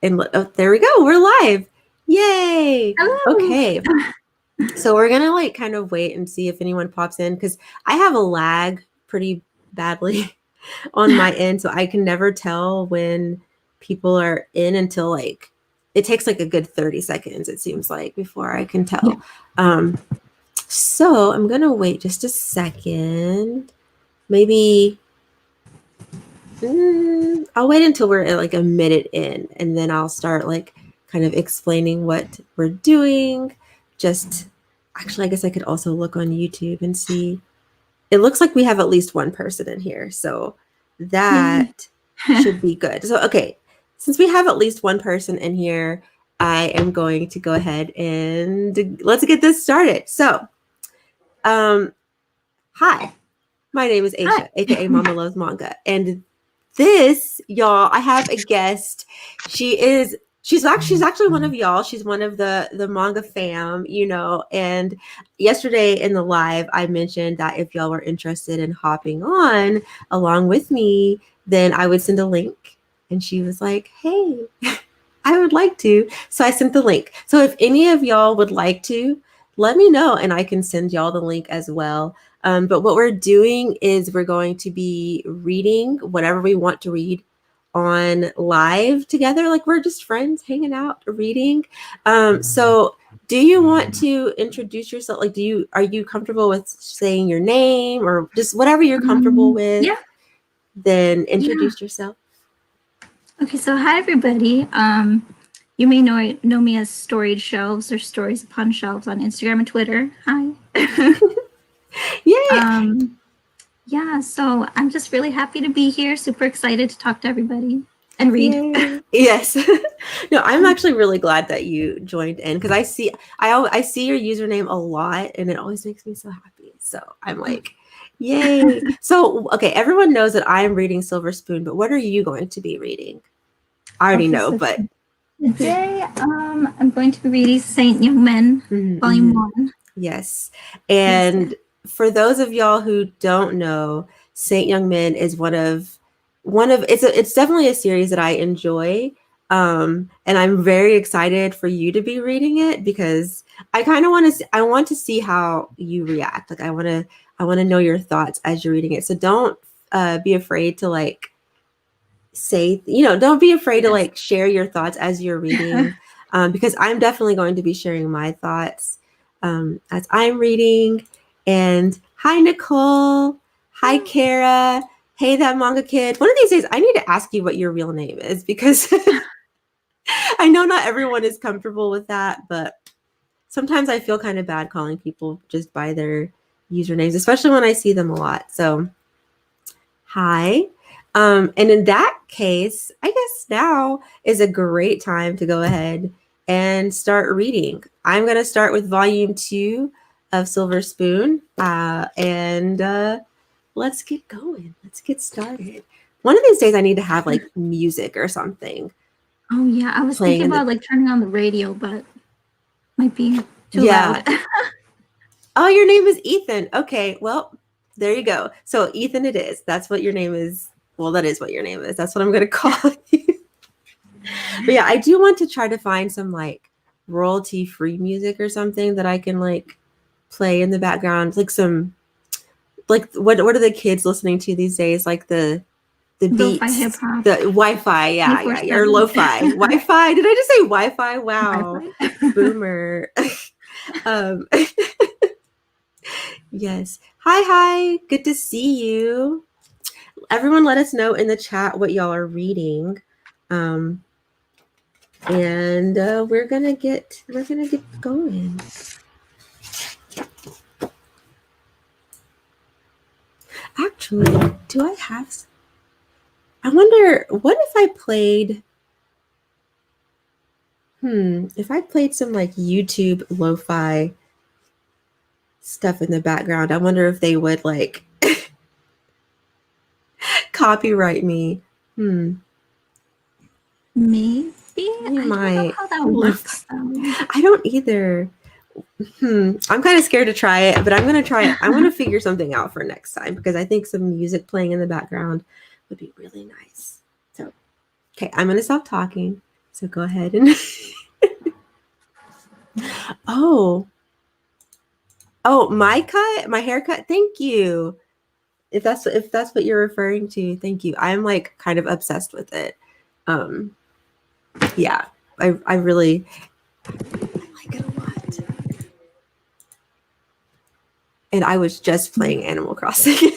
And there we go. We're live. Yay. Hello. Okay. So we're going to like kind of wait and see if anyone pops in because I have a lag pretty badly on my end. So I can never tell when people are in until like it takes like a good 30 seconds, it seems like, before I can tell. So I'm going to wait just a second. Maybe I'll wait until we're at like a minute in, and then I'll start like kind of explaining what we're doing. Just actually, I guess I could also look on YouTube and see. It looks like we have at least one person in here, so that should be good. So, okay, since we have at least one person in here, I am going to go ahead and let's get this started. So, hi, my name is Aisha, aka Mama Loves Manga, and this, y'all, I have a guest. She's actually one of y'all. She's one of the manga fam, and yesterday in the live I mentioned that if y'all were interested in hopping on along with me, then I would send a link. And she was like, hey, I would like to. So I sent the link. So if any of y'all would like to, let me know and I can send y'all the link as well. But what we're doing is we're going to be reading whatever we want to read on live together. Like we're just friends hanging out, reading. So do you want to introduce yourself? Like, are you comfortable with saying your name or just whatever you're comfortable with? Yeah. Then introduce yourself. Okay, so hi everybody. You may know me as Storied Shelves or Stories Upon Shelves on Instagram and Twitter. Hi. Yay! Yeah, so I'm just really happy to be here. Super excited to talk to everybody and read. Yay. Yes. No, I'm actually really glad that you joined in because I see your username a lot and it always makes me so happy. So I'm like, yay. So, okay, everyone knows that I'm reading Silver Spoon, but what are you going to be reading? I already know, but today I'm going to be reading Saint Young Men, Volume 1. Yes. And for those of y'all who don't know, Saint Young Men is one of it's definitely a series that I enjoy. And I'm very excited for you to be reading it because I kind of want to see how you react. Like I want to know your thoughts as you're reading it. So don't be afraid to like don't be afraid to like share your thoughts as you're reading. Because I'm definitely going to be sharing my thoughts as I'm reading. And hi, Nicole. Hi, Kara. Hey, that manga kid. One of these days, I need to ask you what your real name is because I know not everyone is comfortable with that, but sometimes I feel kind of bad calling people just by their usernames, especially when I see them a lot. So, hi. And in that case, I guess now is a great time to go ahead and start reading. I'm going to start with volume 2 of Silver Spoon. And let's get going. Let's get started. One of these days I need to have like music or something. Oh yeah, I was thinking about like turning on the radio, but might be too loud. Oh, your name is Ethan. Okay, well, there you go. So Ethan it is. That's what your name is. Well, that is what your name is. That's what I'm going to call you. But yeah, I do want to try to find some like royalty-free music or something that I can like play in the background. Like some, like what are the kids listening to these days? Like the beats, lo-fi hip-hop. the Wi-Fi, yeah, or lo-fi. Wi-Fi. Did I just say Wi-Fi? Wow. Wi-Fi. Boomer. Yes. Hi. Good to see you. Everyone let us know in the chat what y'all are reading. And we're gonna get going. Actually, do I have? I wonder what if I played. If I played some like YouTube lo-fi stuff in the background, I wonder if they would like copyright me. Maybe. I don't know how that works. I don't either. I'm kind of scared to try it, but I'm going to try it. I want to figure something out for next time because I think some music playing in the background would be really nice. So, okay, I'm going to stop talking So go ahead and oh, my cut, my haircut. Thank you. If that's what you're referring to, thank you. I'm like kind of obsessed with it. Um, yeah, I really like it a lot. And I was just playing Animal Crossing.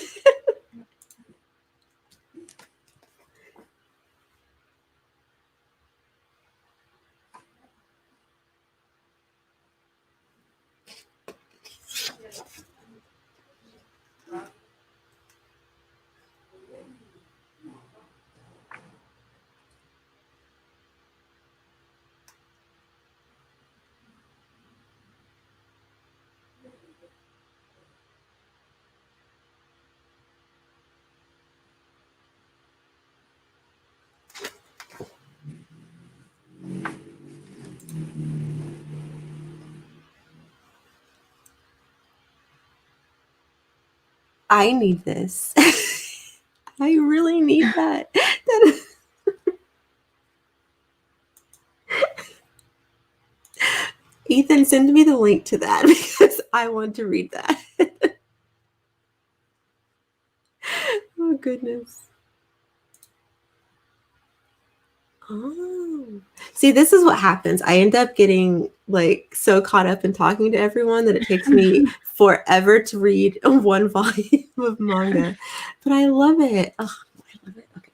I need this. I really need that. Ethan, send me the link to that because I want to read that. Oh, goodness. Oh. See, this is what happens. I end up getting like so caught up in talking to everyone that it takes me forever to read one volume of manga. But I love it. Oh, I love it. Okay.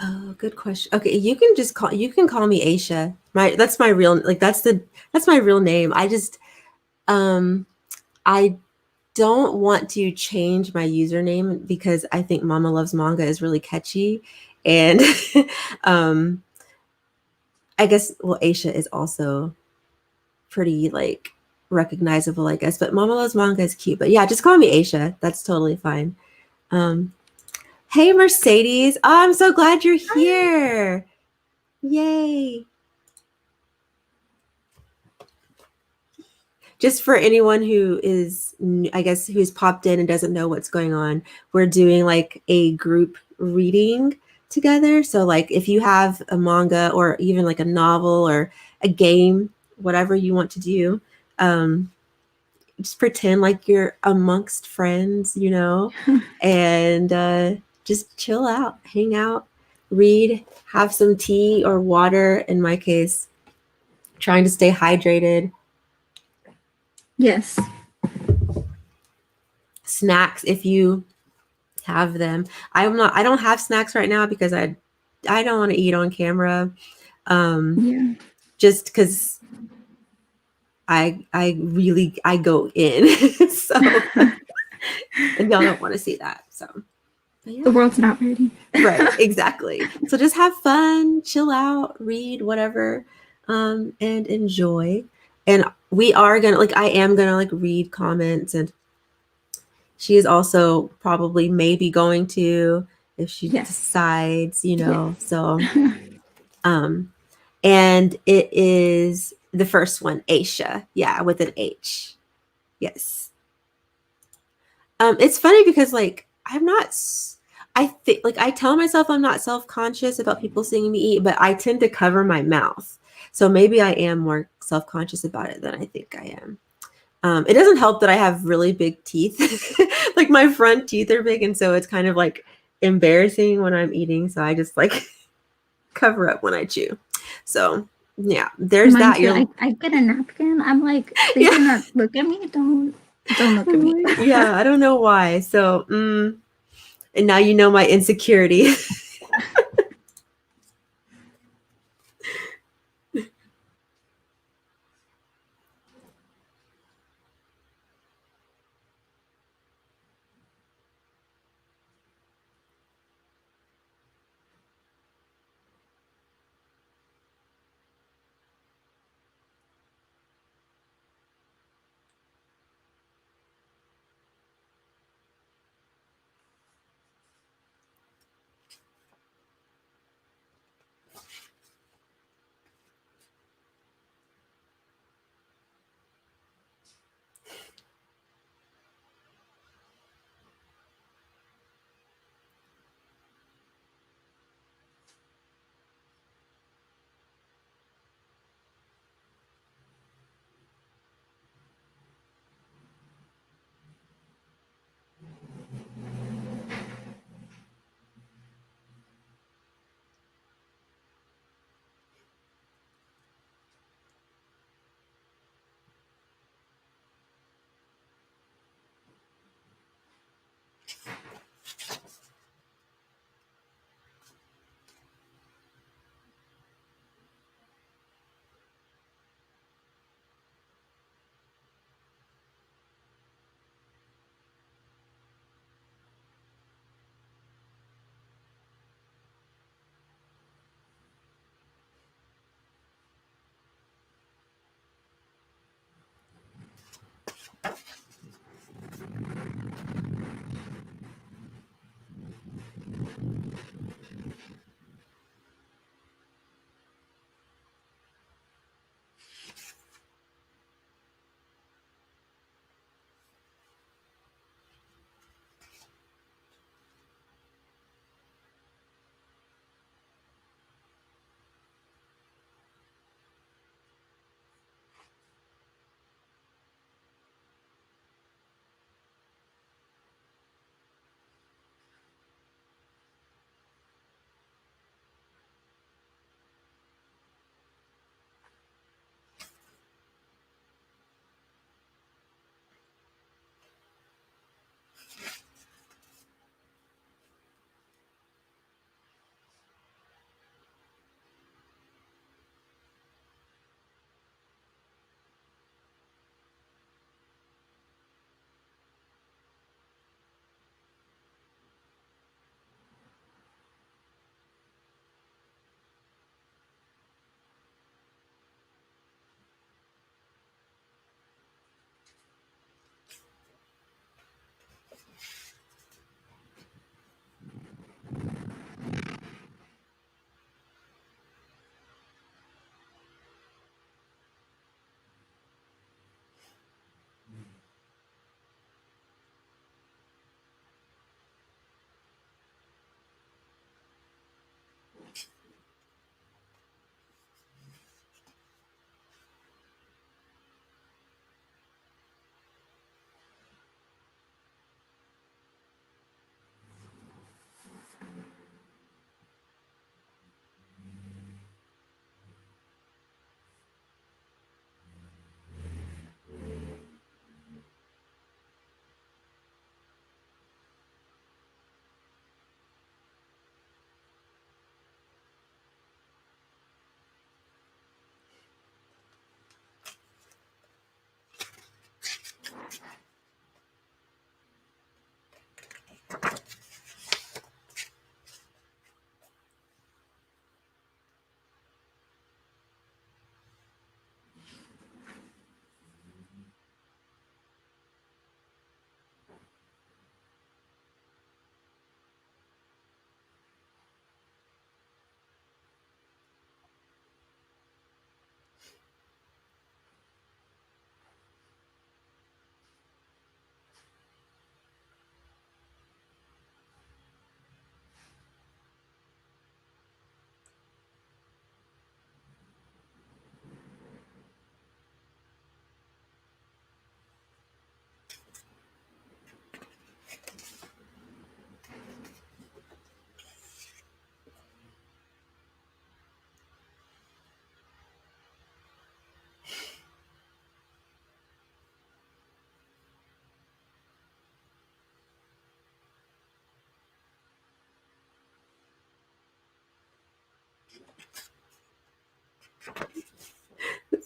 Oh, good question. Okay, you can call me Aisha. That's my real like that's my real name. Um I don't want to change my username because I think Mama Loves Manga is really catchy. And um I guess well Aisha is also pretty like recognizable, I guess. But Mama Loves Manga is cute. But yeah, just call me Aisha. That's totally fine. Um Hey Mercedes. Oh, I'm so glad you're here. Yay. Just for anyone who is, I guess, who's popped in and doesn't know what's going on, we're doing like a group reading together. So, like, if you have a manga or even like a novel or a game, whatever you want to do, um, just pretend like you're amongst friends, and just chill out, hang out, read, have some tea or water. In my case, trying to stay hydrated. Yes. Snacks if you have them. I don't have snacks right now because I don't want to eat on camera. Yeah. Just because I go in. So and y'all don't want to see that. So The yeah. world's not ready. Right, exactly. So just have fun, chill out, read whatever, and enjoy. And we are gonna like I am gonna like read comments, and she is also probably maybe going to if she Yes. decides, Yes. So um and it is the first one, Aisha. Yeah, with an H. Yes. It's funny because like I think like I tell myself I'm not self-conscious about people seeing me eat, but I tend to cover my mouth. So maybe I am more self-conscious about it than I think I am. It doesn't help that I have really big teeth. Like my front teeth are big, and so it's kind of like embarrassing when I'm eating. So I just like cover up when I chew. So yeah, there's Mine that. too. You're I get a napkin. I'm like, they yeah. do not look at me. Don't look at I'm me. like, yeah, I don't know why. So and now you know my insecurity.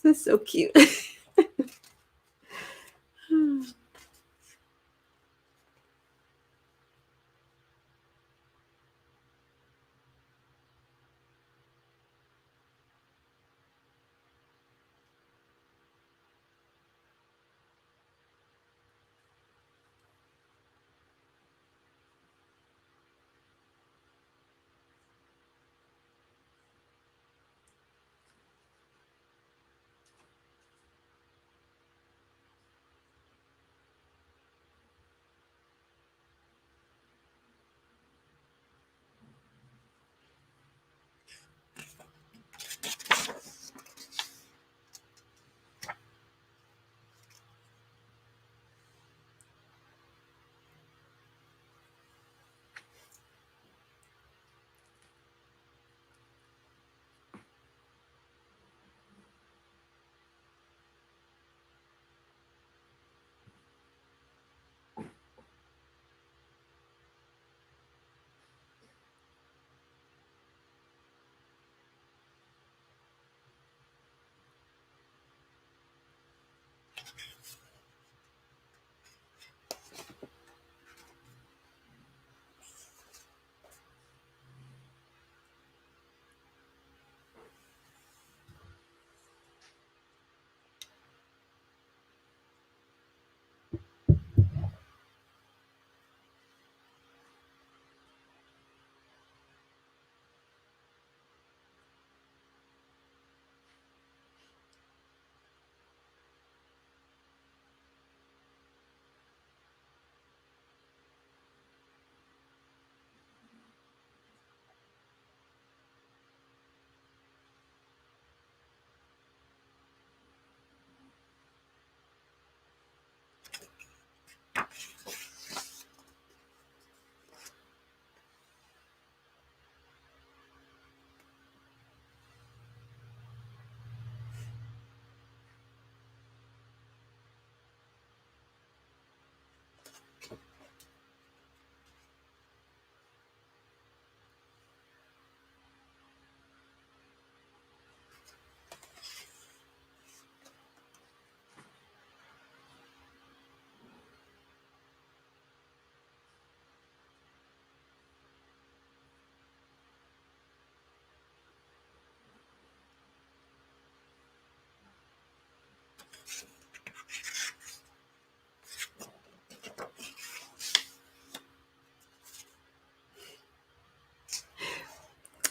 That's so cute.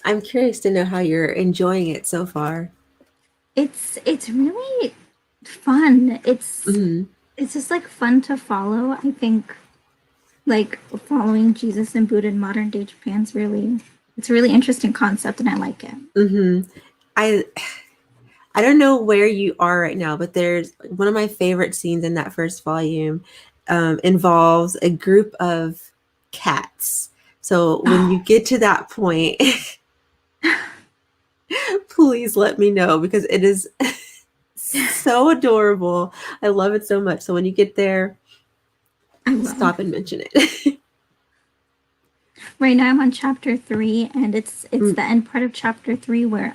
I'm curious to know how you're enjoying it so far. It's really fun. Mhm. It's just like fun to follow. I think like following Jesus and Buddha in modern day Japan's really it's a really interesting concept and I like it. Mhm. I I don't know where you are right now, but there's one of my favorite scenes in that first volume involves a group of cats. So when you get to that point, please let me know because it is so adorable. I love it so much. So when you get there, I will. stop and mention it. Right now I'm on chapter 3 and it's Mm. the end part of chapter 3 where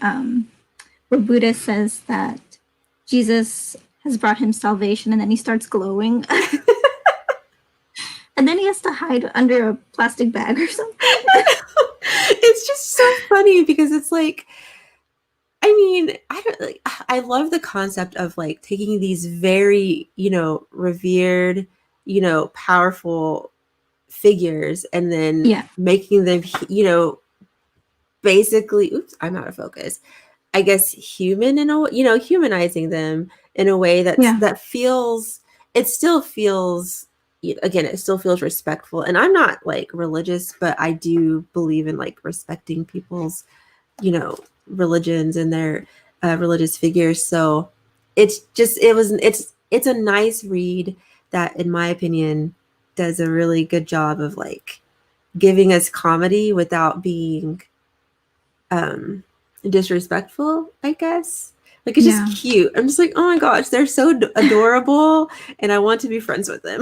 Buddha says that Jesus has brought him salvation and then he starts glowing. And then he has to hide under a plastic bag or something. It's just so funny because it's like, I mean, I don't like, I love the concept of like taking these very, revered, powerful figures and then Yeah. making them, basically, oops, I'm out of focus. I guess human in a way, humanizing them in a way Yeah. that feels, it still feels, again, it still feels respectful. And I'm not like religious, but I do believe in like respecting people's, religions and their religious figures. So it's a nice read that, in my opinion, does a really good job of like giving us comedy without being um disrespectful, I guess. Like it's just Yeah. cute. I'm just like, oh my gosh, they're so adorable and I want to be friends with them.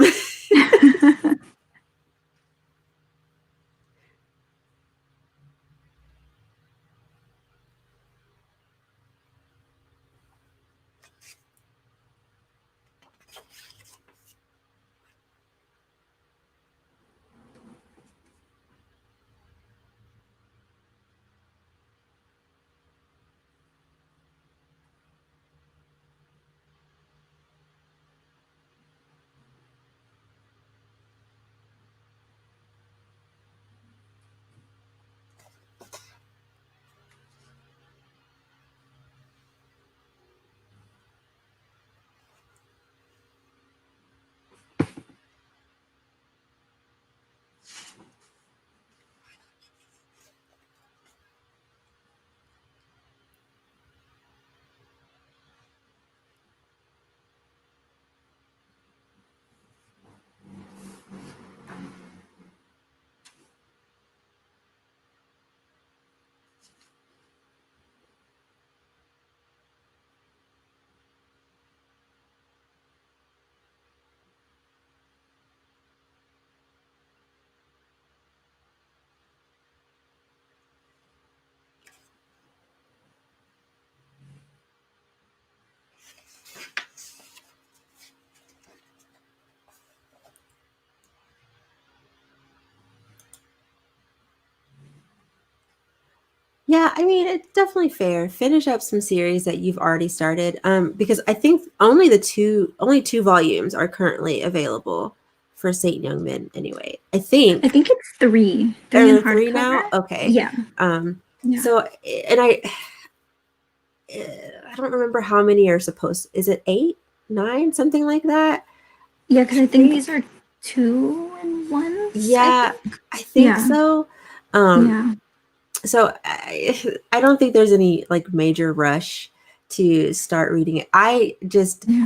Yeah, I mean, it's definitely fair. Finish up some series that you've already started. Because I think only two volumes are currently available for Saint Young Men anyway. I I think. think it's Are three in there three now? hardcover. Okay. Yeah, Um, yeah, so and I don't remember how many are supposed. Is it eight, nine, something like that? yeah. I Because I think think. these are 2-in-1s. I Yeah, think. I think Yeah, so. Um, yeah, so I don't think there's any like major rush to start reading it. yeah.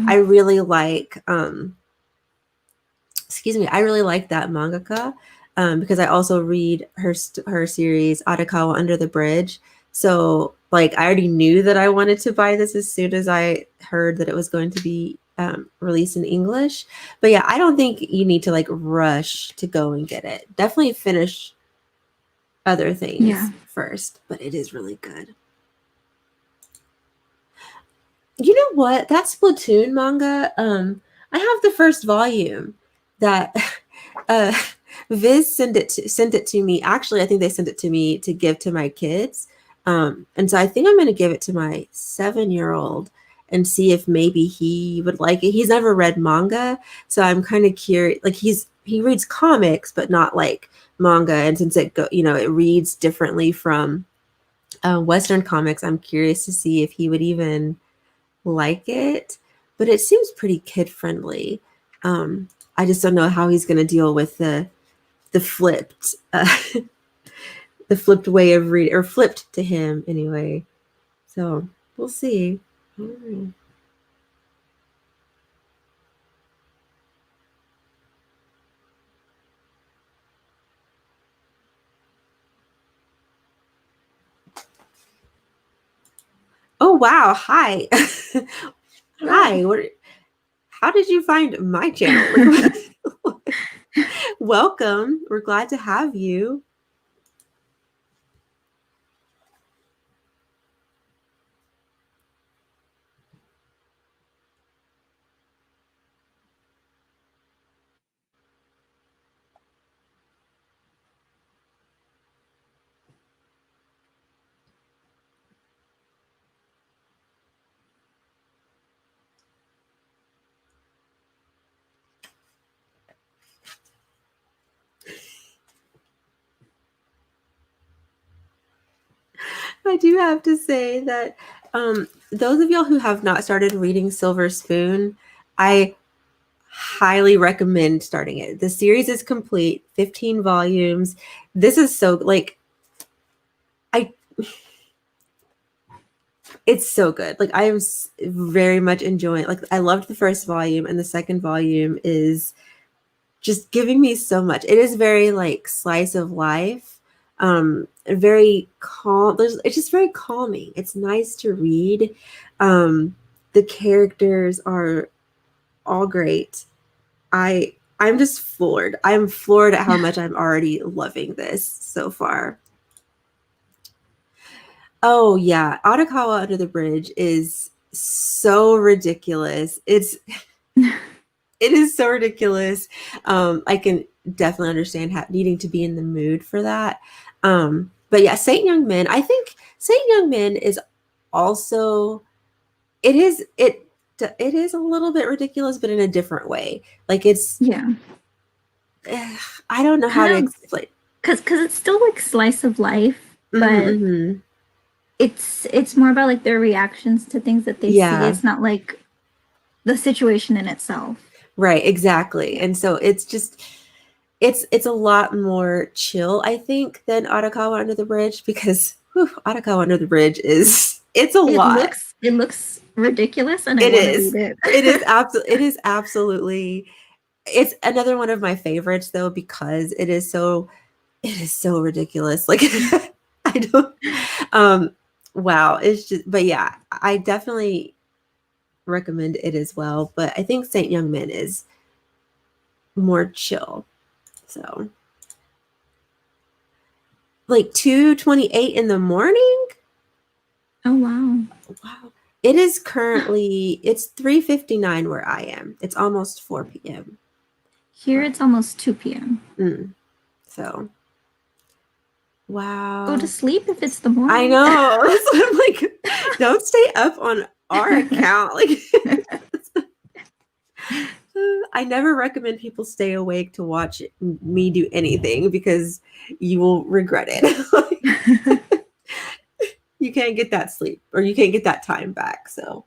I really like excuse me, I really like that mangaka because I also read her series Arakawa Under the Bridge. So like I already knew that I wanted to buy this as soon as I heard that it was going to be released in English. But yeah, I don't think you need to like rush to go and get it. Definitely finish other Yeah. things first, but it is really good. You know what? That Splatoon manga, I have the first volume that uh Viz sent it to me. Actually, I think they sent it to me to give to my kids. And so I think I'm gonna give it to my 7-year-old and see if maybe he would like it. He's never read manga, so I'm kind of curious. Like he reads comics, but not like manga. And since it reads differently from Western comics, I'm curious to see if he would even like it, but it seems pretty kid friendly. I just don't know how he's going to deal with the flipped the flipped way of reading, or flipped to him anyway. So we'll see. Mm. Oh wow! Hi, Hello. hi. How did you find my channel? Like, welcome. We're glad to have you. I do have to say that those of y'all who have not started reading Silver Spoon, I highly recommend starting it. The series is complete, 15 volumes. This is so like I it's so good. Like I am very much enjoying, like I loved the first volume, and the second volume is just giving me so much. It is very like slice of life. Very calm. It's just very calming. It's nice to read. The characters are all great. I'm just floored. I'm floored at how much I'm already loving this so far. Oh yeah, Arakawa Under the Bridge is so ridiculous. It is so ridiculous. I can definitely understand needing to be in the mood for that. But yeah, Saint Young Men. I think Saint Young Men is also it is a little bit ridiculous, but in a different way. Like Yeah. I don't know how to Kind of explain. because it's still like slice of life, Hmm, but hmm. it's more about like their reactions to things that they see. Yeah, It's not like the situation in itself. right, exactly. And so it's a lot more chill, I think, than Arakawa Under the Bridge because Arakawa Under the Bridge is it's a lot. It looks ridiculous, and I It want to read is. it. It is absolutely it's another one of my favorites though because it is so ridiculous. Like I don't um wow, it's just but yeah, I definitely recommend it as well, but I think Saint Young Men is more chill. So like 2:28 in the morning. Oh wow! Wow. It is currently it's 3:59 where I am. It's almost 4 p.m. Here it's almost 2 p.m. Mm, so Go to Wow. sleep if it's the I morning. know. That's what I'm like, don't stay up on our account. Like I never recommend people stay awake to watch me do anything because you will regret it. You can't get that sleep or you can't get that time back. So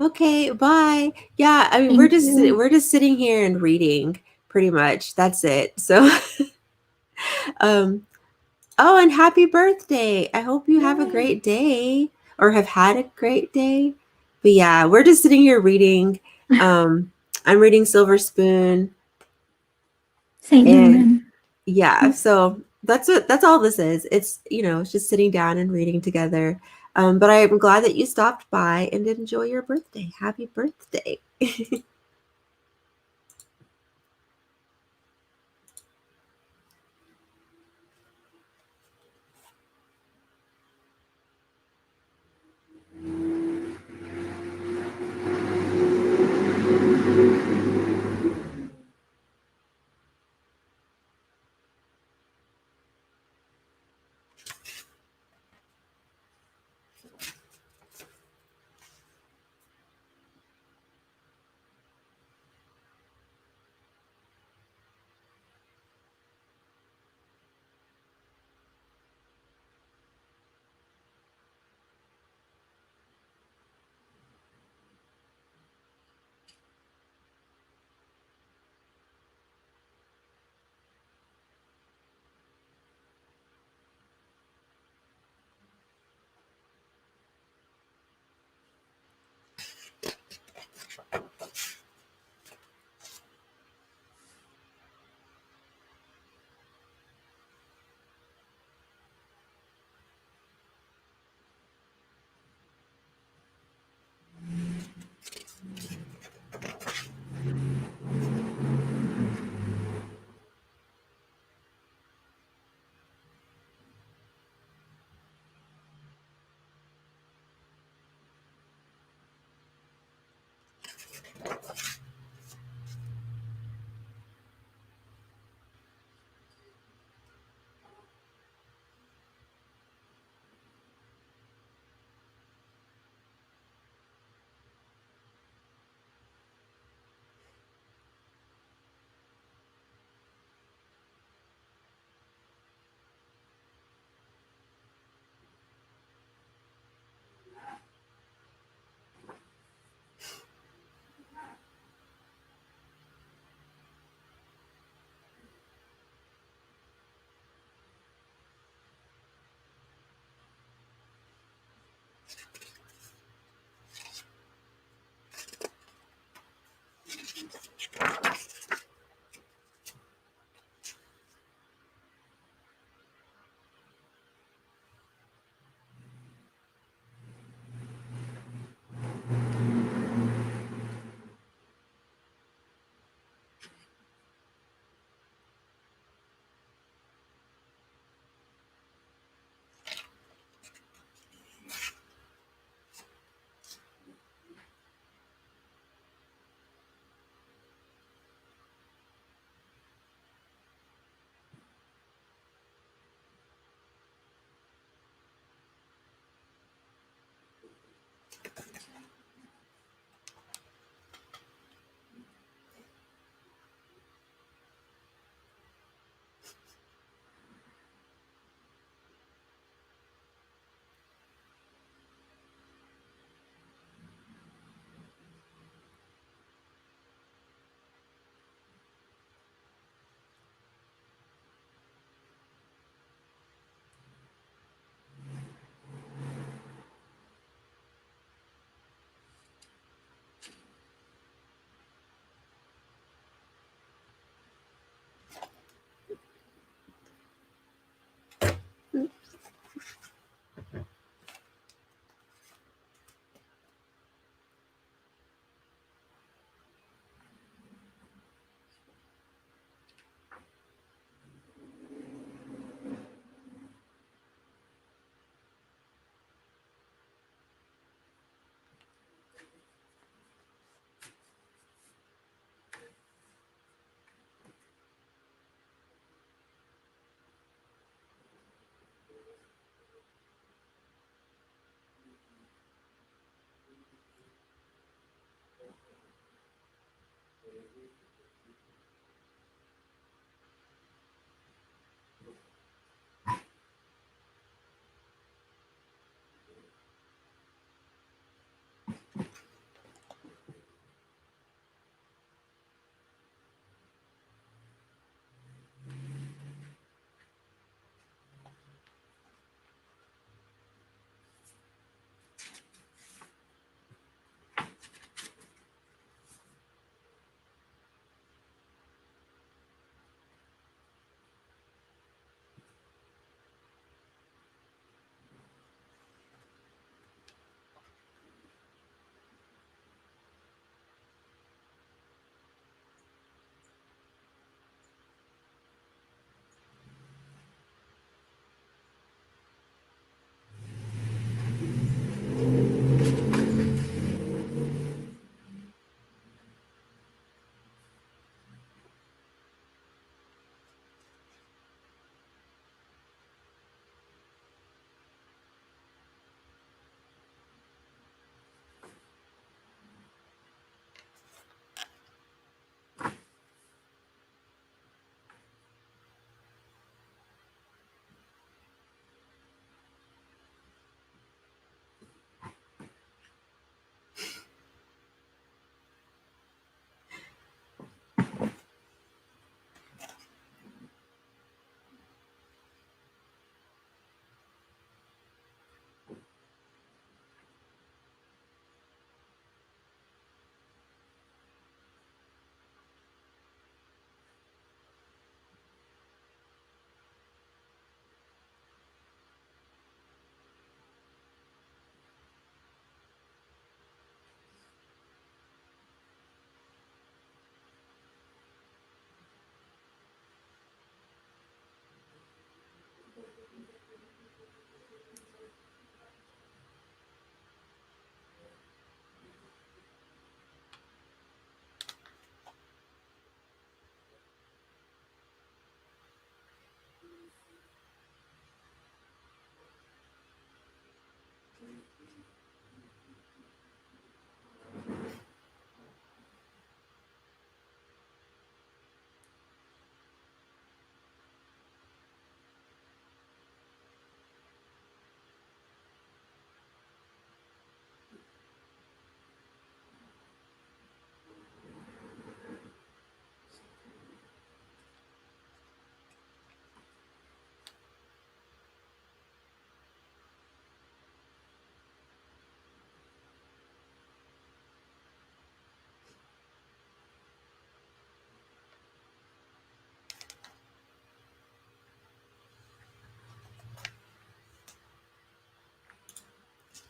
okay, bye. Yeah, I mean Thank you. we're just sitting here and reading pretty much. That's it. So um oh, and happy birthday. I hope you have a Yay. great day or have had a great day. But yeah, we're just sitting here reading. Um I'm reading Silver Spoon Saint and Newman. yeah, so that's all this is. It's, it's just sitting down and reading together. But I'm glad that you stopped by and did enjoy your birthday. Happy birthday.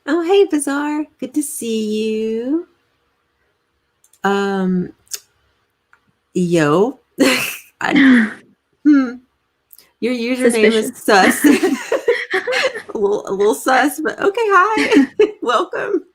Oh, hey, Bazaar. Good to see you. Um, yo. I, hmm, your username is Suspicious. sus. A little sus, but okay, hi. Welcome.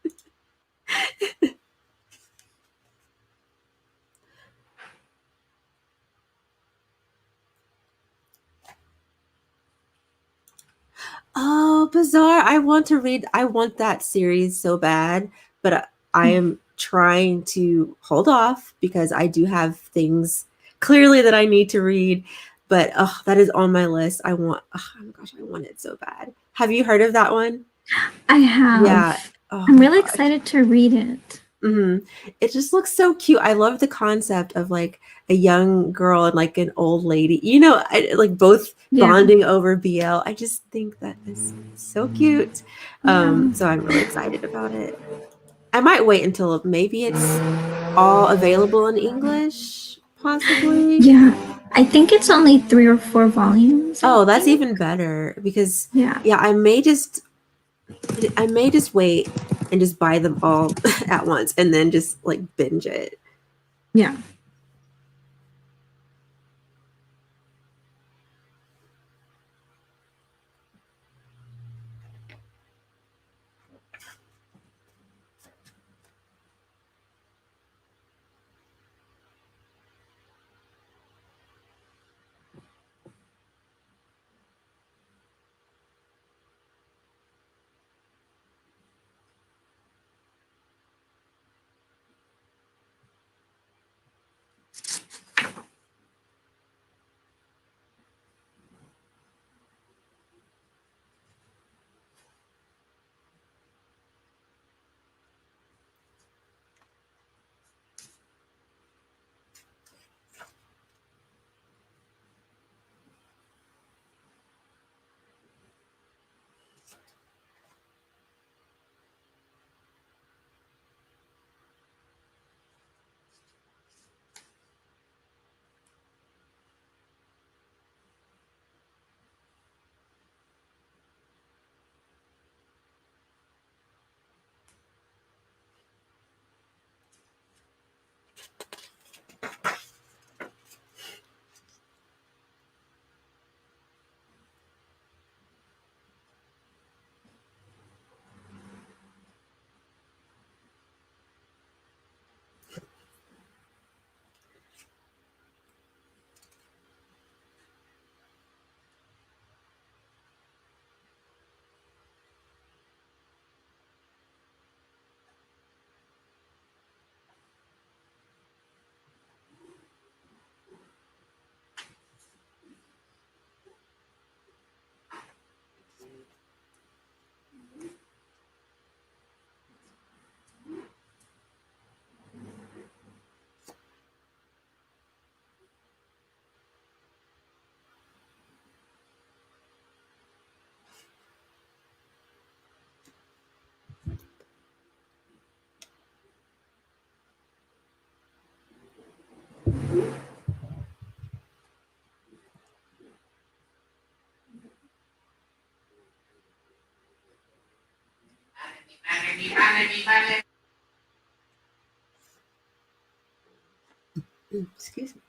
Oh, Bazaar. I want that series so bad, but I am trying to hold off because I do have things clearly that I need to read. But that is on my list. Oh my gosh, I want it so bad. Have you heard of that one? I Yeah. have. Oh I'm my really gosh. excited to read it. It just looks so cute. I love the concept of like a young girl and like an old lady, like both Yeah. bonding over BL. I just think that is so cute. Yeah. So I'm really excited about it. I might wait until maybe it's all available in English, possibly. Yeah. I think it's only 3 or 4 volumes, I Oh, that's think. even better because Yeah. yeah, I may just wait and just buy them all at once and then just like binge it. Yeah. Excuse me.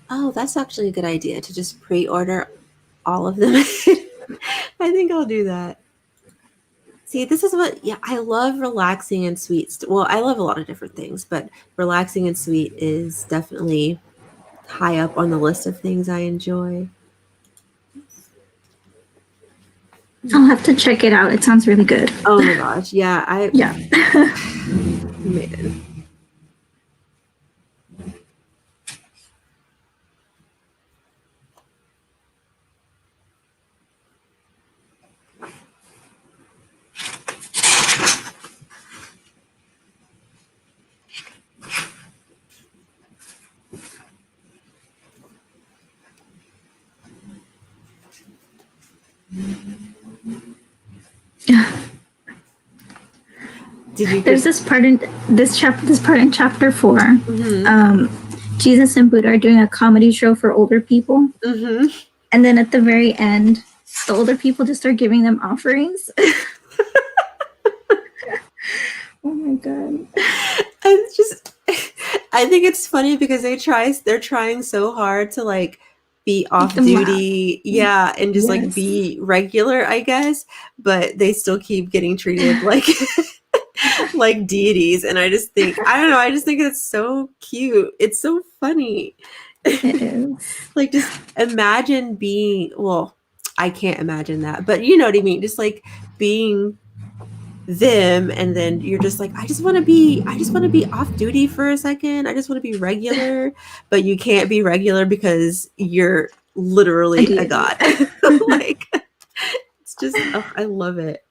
Oh, that's actually a good idea to just pre-order all of them. I think I'll do that. See, this is what, yeah, I love relaxing and sweet. Well, I love a lot of different things, but relaxing and sweet is definitely high up on the list of things I enjoy. I'll have to check it out. It sounds really good. Oh my gosh, yeah, Yeah. man. Did you There's get? this part in this part in chapter 4. Mm-hmm. Jesus and Buddha are doing a comedy show for older people, Mm-hmm. and then at the very end, the older people just start giving them offerings. Oh my god! And just, I think it's funny because they're trying so hard to like be Make off them laugh. duty, yeah, and just like Yes, be regular, I guess, but they still keep getting treated like like deities. And I just think, I don't know, I just think it's so cute. It's so funny. it is. Like just imagine being, well, I can't imagine that, but you know what I mean? Just like being them, and then you're just like, I just want to be off duty for a second. I just want to be regular, but you can't be regular because you're A literally a deity. god. Like it's just, oh, I love it.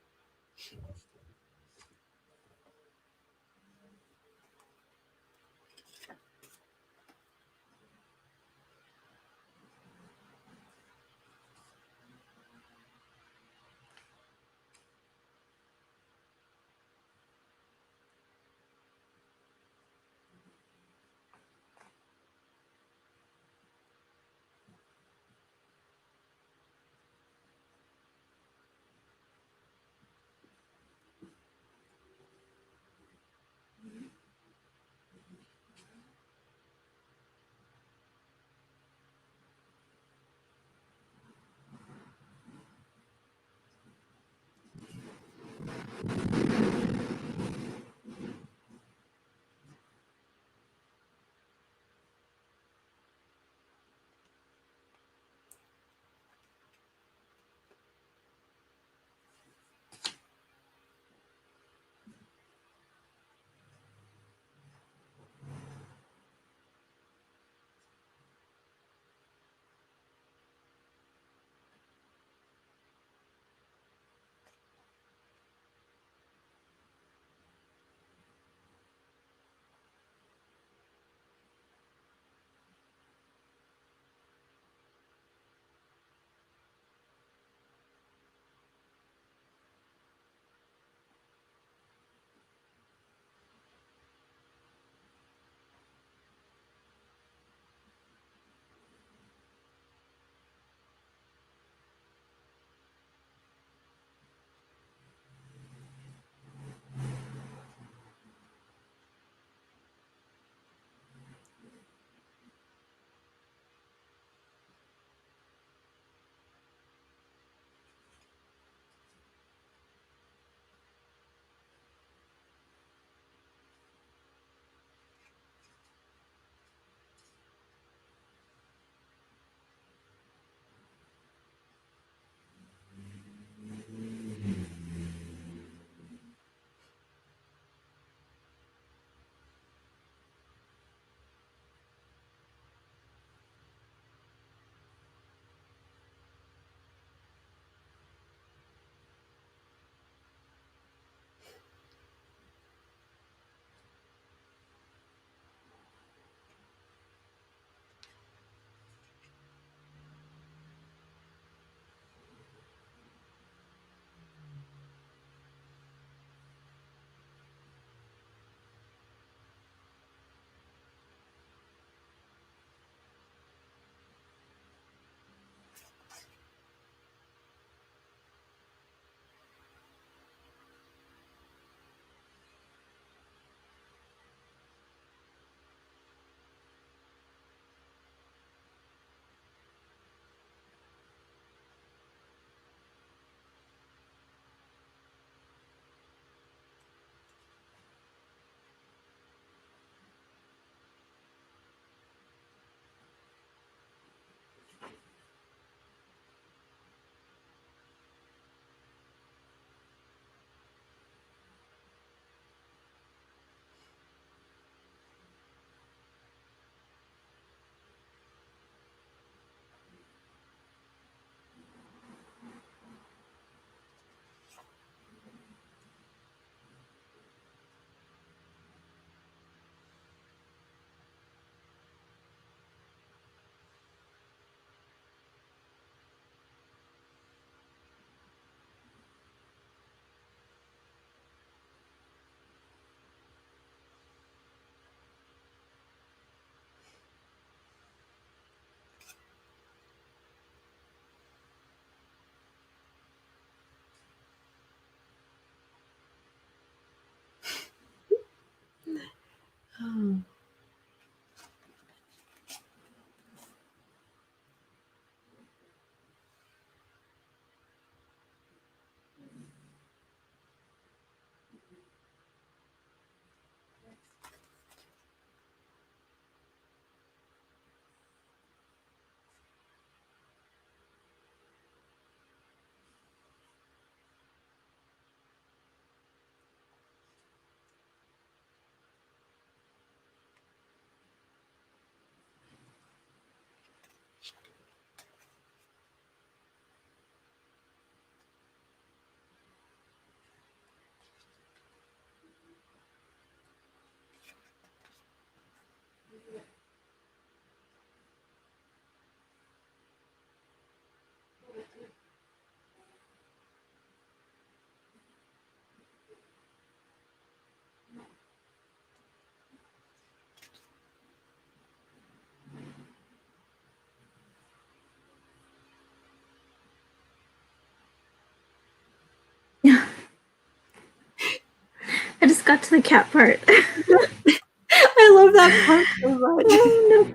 I just got to the cat part. I love that part so much. Oh,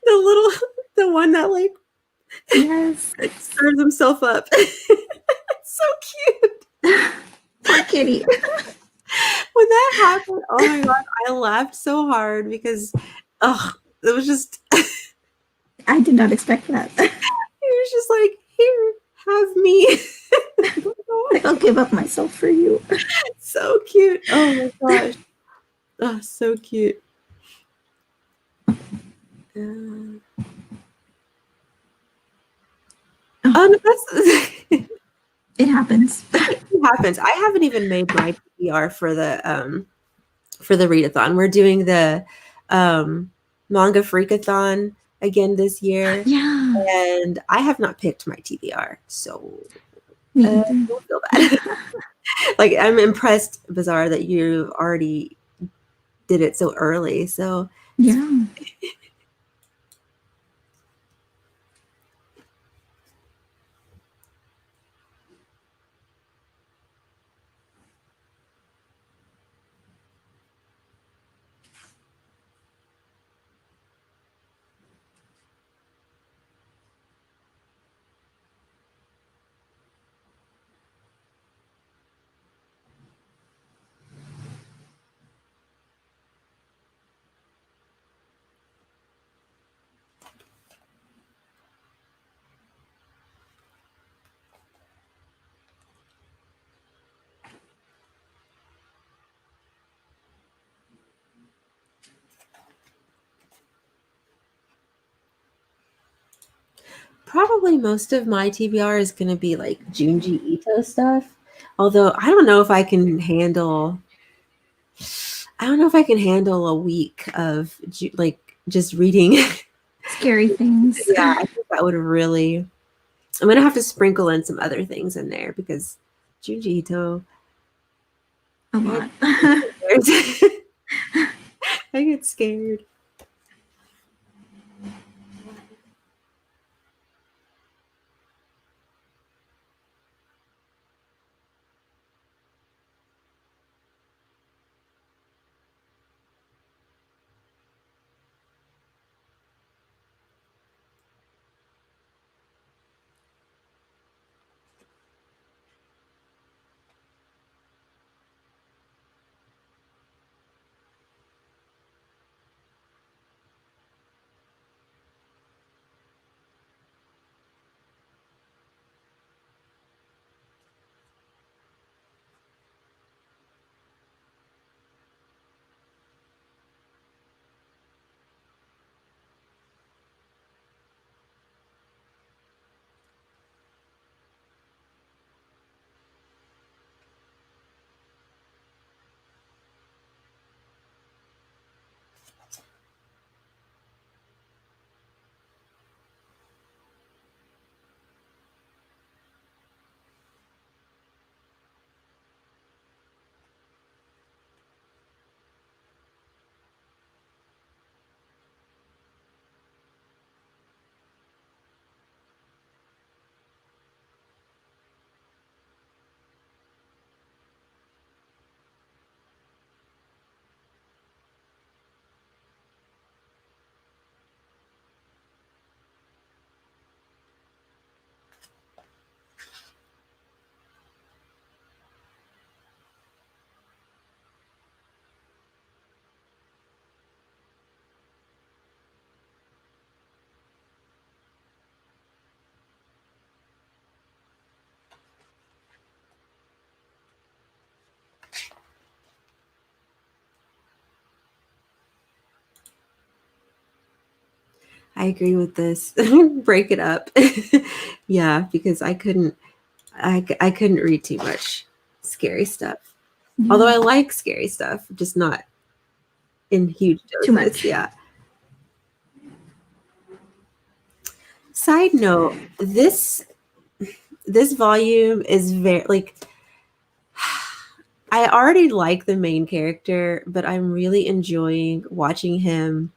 The little, the one that like yes. stirs himself up. It's so cute. Poor kitty. When that happened, oh my god, I laughed so hard because, it was just, I did not expect that. he was just like, here, have me. Like, I'll give up myself for you. So cute. Oh my gosh. Oh, so cute. No, that's It happens. it happens. I haven't even made my PR for the readathon. We're doing the manga freakathon again this year. Yeah. And I have not picked my TBR, so Me I either. don't feel bad. Like, I'm impressed, Bizarre, that you already did it so early. So Yeah. probably most of my TBR is going to be like Junji Ito stuff. Although I don't know if I can handle. I don't know if I can handle a week of like just reading. Scary things. Yeah, I think that would really. I'm gonna have to sprinkle in some other things in there because Junji Ito. A lot. I get scared. I agree with this. Break it up. Yeah, because I couldn't read too much scary stuff. Yeah. Although I like scary stuff, just not in huge doses. Too much. Yeah. Side note, this volume is very like I already like the main character, but I'm really enjoying watching him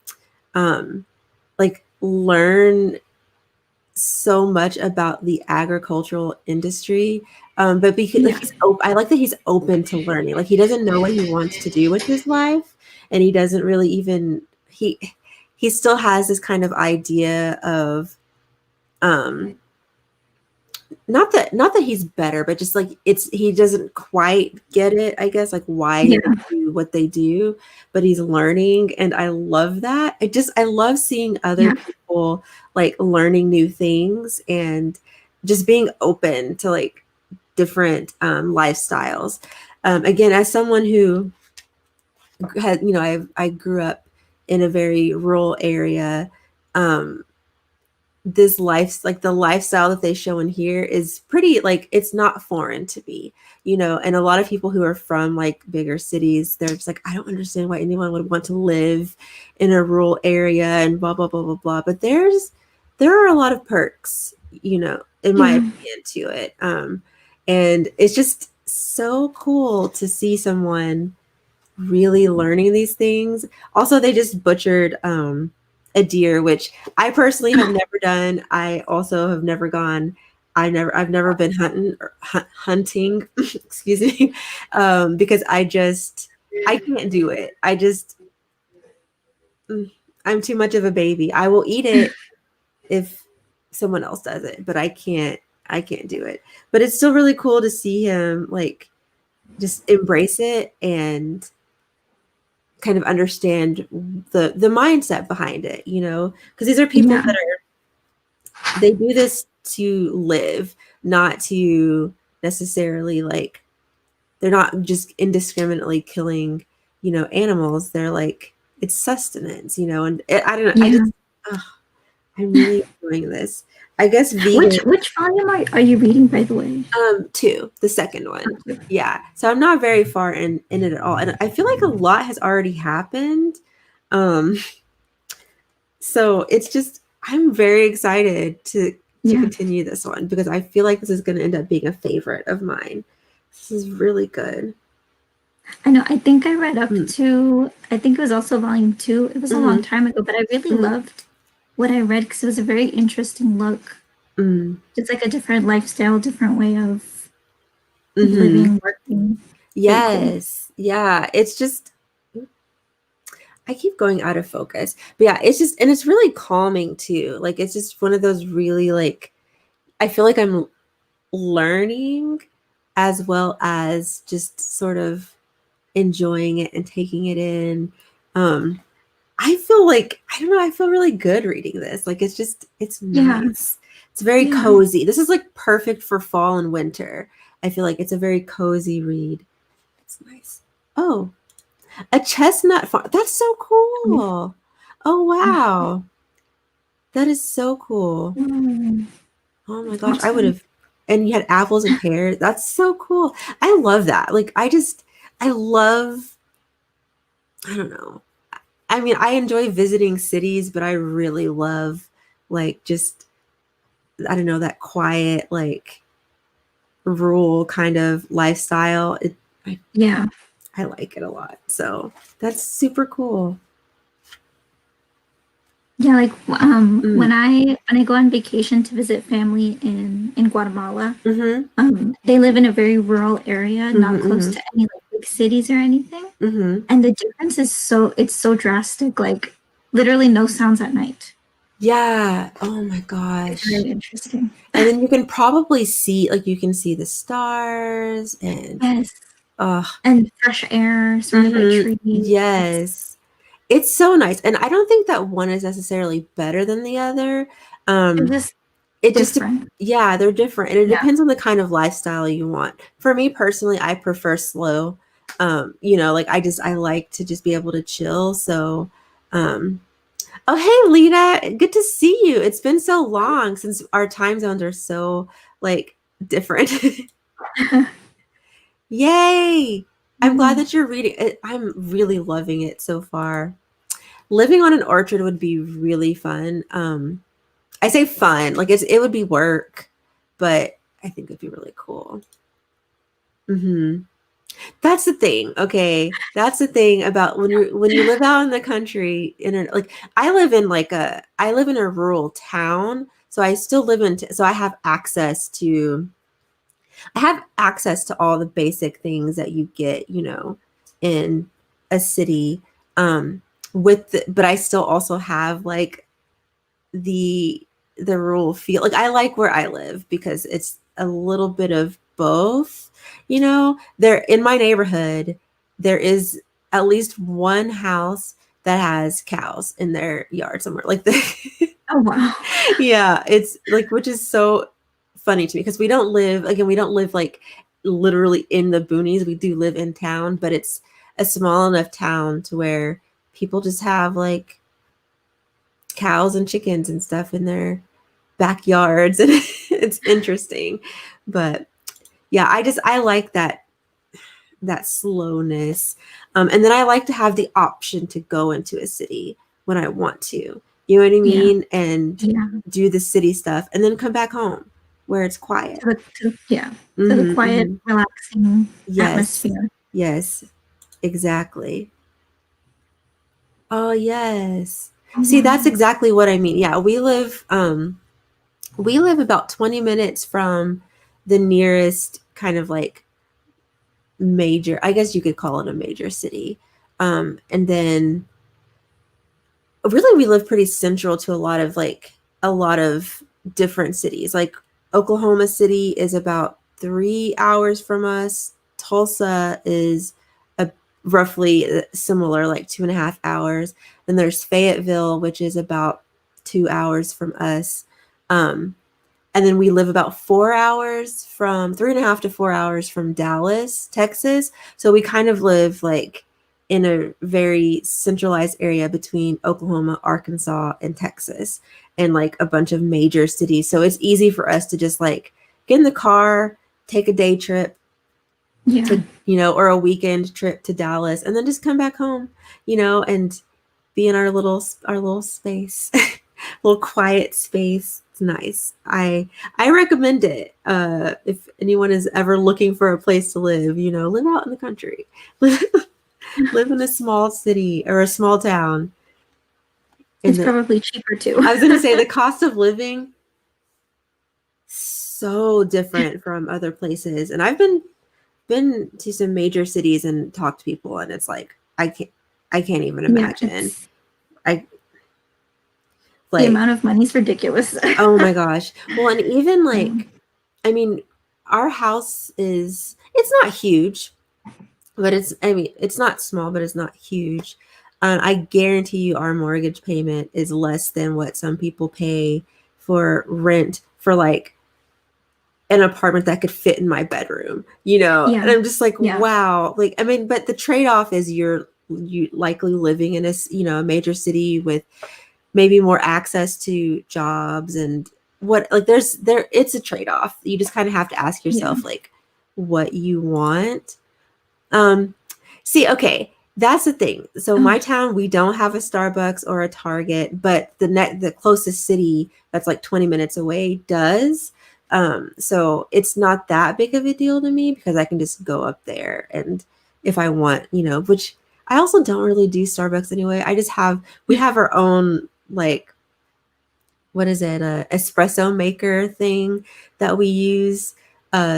like learn so much about the agricultural industry. But because like Yeah. he's I like that he's open to learning. Like he doesn't know what he wants to do with his life, and he doesn't really even he still has this kind of idea of um not that he's better, but just like he doesn't quite get it, I guess, like why Yeah. they do what they do, but he's learning, and I love that. I love seeing other Yeah. people like learning new things and just being open to like different lifestyles. Again, as someone who had, I grew up in a very rural area. Um, this life like the lifestyle that they show in here is pretty like it's not foreign to me, and a lot of people who are from like bigger cities, they're just like, I don't understand why anyone would want to live in a rural area and blah blah blah blah blah, but there are a lot of perks, in my Yeah. opinion, to it. And it's just so cool to see someone really learning these things. Also, they just butchered a deer, which I personally have never done. I also have never gone. I've never been hunting, excuse me, because I can't do it. Mm, I'm too much of a baby. I will eat it if someone else does it, but I can't do it. But it's still really cool to see him like just embrace it and kind of understand the mindset behind it, because these are people Yeah. that they do this to live, not to necessarily like they're not just indiscriminately killing, animals. They're like it's sustenance, and I don't know. Yeah. Ugh, I'm really enjoying this. I guess vegan. Which volume are you reading, by the way? Two, the second one. Okay. Yeah. So I'm not very far in it at all. And I feel like a lot has already happened. Um, so it's just I'm very excited to Yeah. continue this one because I feel like this is gonna end up being a favorite of mine. This is really good. I know. I think I read up Mm, to, I think it was also volume two. It was a long mhm, time ago, but I really mhm, loved what I read because it was a very interesting look. mm, It's like a different lifestyle, different way of mhm. living, working. Very cool. Yes. Yeah. It's just I keep going out of focus. But yeah, it's just and it's really calming too. Like it's just one of those really like I feel like I'm learning as well as just sort of enjoying it and taking it in. Um, I feel like I don't know, I feel really good reading this. Like it's Yeah. nice. It's very Yeah. cozy. This is like perfect for fall and winter. I feel like it's a very cozy read. It's nice. Oh, a chestnut farm. That's so cool. Oh wow. That is so cool. Mm, Oh my that's gosh, I would awesome. have and you had apples and pears. That's so cool. I love that. Like I love I don't know. I mean, I enjoy visiting cities, but I really love like just I don't know that quiet like rural kind of lifestyle. Yeah. I like it a lot. So, that's super cool. Yeah, like Mm. when I go on vacation to visit family in Guatemala, Mhm. they live in a very rural area, Mhm. not close Mhm. to any like big cities or anything. Mhm. And the difference is it's so drastic, like literally no sounds at night. Yeah. Oh my It's gosh. very interesting. And then you can probably see like you can see the stars and Yes. uh And fresh air surrounded by mhm. trees. It's Yes. It's so nice. And I don't think that one is necessarily better than the other. it's Um just it just different. yeah, they're different and it Yeah. depends on the kind of lifestyle you want. For me personally, I prefer slow. Like I like to just be able to chill. So um oh hey Lita, good to see you. It's been so long since our time zones are so like different. Yay! I'm glad Mm. that you're reading it. I'm really loving it so far. Living on an orchard would be really fun. I say fun, like it would be work, but I think it'd be really cool. Hmm. That's the thing. Okay, that's the thing about when you live out in the country. Like I live in a rural town, So I still live in, so I have access to all the basic things that you get, in a city. But I still also have like the rural feel. Like I like where I live because it's a little bit of both. There in my neighborhood, there is at least one house that has cows in their yard somewhere. Like the Oh wow. yeah, it's like, which is so funny to me because we don't live like literally in the boonies. We do live in town, but it's a small enough town to where people just have like cows and chickens and stuff in their backyards, and it's interesting. But yeah, I like that slowness. And then I like to have the option to go into a city when I want to. You know what I Yeah. mean? And Yeah. do the city stuff and then come back home where it's quiet. To the quiet, Hmm. relaxing Yes. atmosphere. Yes. Exactly. Oh yes. Oh, See, that's wow. exactly what I mean. Yeah, we live about 20 minutes from the nearest kind of like major, I guess you could call it a major city. And then really we live pretty central to a lot of different cities. Like Oklahoma City is about 3 hours from us. Tulsa is a roughly similar, like 2.5 hours. Then there's Fayetteville, which is about 2 hours from us. And then we live about 4 hours from 3.5 to 4 hours from Dallas, Texas. So we kind of live like in a very centralized area between Oklahoma, Arkansas, and Texas, and like a bunch of major cities. So it's easy for us to just like get in the car, take a day trip Yeah. to, or a weekend trip to Dallas, and then just come back home, and be in our little space, little quiet space. It's nice. I recommend it. If anyone is ever looking for a place to live, live out in the country, live in a small city or a small town. It's And probably cheaper too. I was going to say the cost of living so different from other places, and I've been to some major cities and talked to people, and it's like I can't even imagine. I The like amount of money is ridiculous. Oh my gosh. Well, and even like, Um, I mean, our house it's not huge, but it's not small, but it's not huge. I guarantee you our mortgage payment is less than what some people pay for rent for like an apartment that could fit in my bedroom, And yeah. I'm just like, Yeah. wow. Like, I mean, but the trade-off is you likely living in a major city with maybe more access to jobs and what, like, it's a trade-off. You just kind of have to ask Yeah. yourself like what you want. um See, okay, that's the thing. So my Oh, town, we don't have a Starbucks or a Target, but the closest city that's like 20 minutes away does. So it's not that big of a deal to me because I can just go up there, and if I want, which I also don't really do Starbucks anyway. We have our own, like, what is it, a espresso maker thing that we use.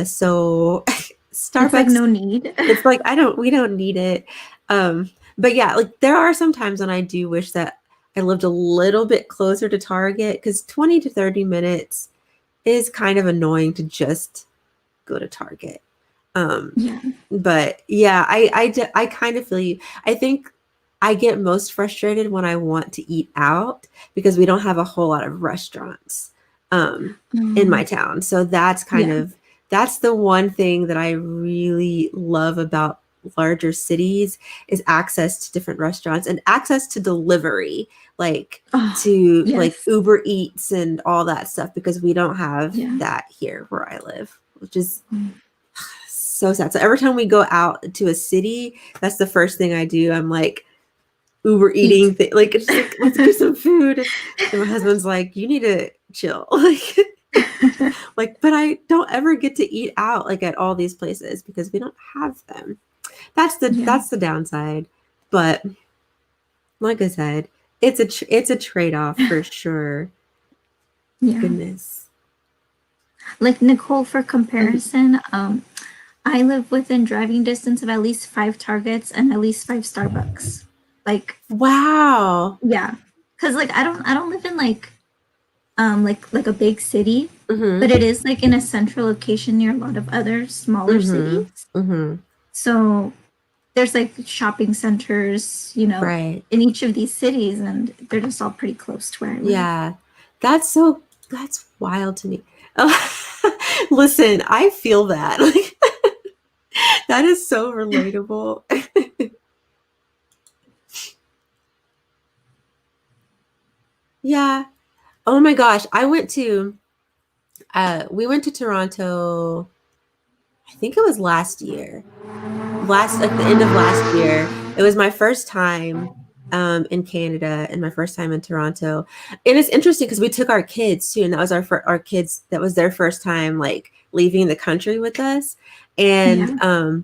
So it's like Starbucks, no need. it's like we don't need it. But yeah, like there are some times when I do wish that I lived a little bit closer to Target, because 20 to 30 minutes is kind of annoying to just go to Target. Um, Yeah. but yeah, I kind of feel you. I think I get most frustrated when I want to eat out because we don't have a whole lot of restaurants in my Um, town. So yeah. that's the one thing that I really love about larger cities is access to different restaurants and access to delivery, like Oh, to like yes. Uber Eats and all that stuff, because we don't have Yeah. that here where I live, which is Mm. so sad. So every time we go out to a city, that's the first thing I do. I'm like Uber Eat. eating, like it's just like, let's get some food. And my husband's like, you need to chill. Like, but I don't ever get to eat out like at all these places because we don't have them. Yeah. That's the downside. But like I said, it's a trade-off for sure. Yeah. Goodness. Like Nicole, for Mhm. comparison, I live within driving distance of at least 5 Targets and at least 5 Starbucks. Like, Wow. yeah, because like I don't live in like a big city, Mm-hmm. but it is like in a central location near a lot of other smaller Mm-hmm. cities. Mm-hmm. So there's like shopping centers, Right. in each of these cities, and they're just all pretty close to where I live. Yeah. That's wild to me. Listen, I feel that. Like that is so relatable. Yeah. Oh my gosh. We went to Toronto, I think it was last year. Last like the end of last year. It was my first time in Canada and my first time in Toronto. And it's interesting because we took our kids too, and that was our kids, that was their first time like leaving the country with us. And Yeah.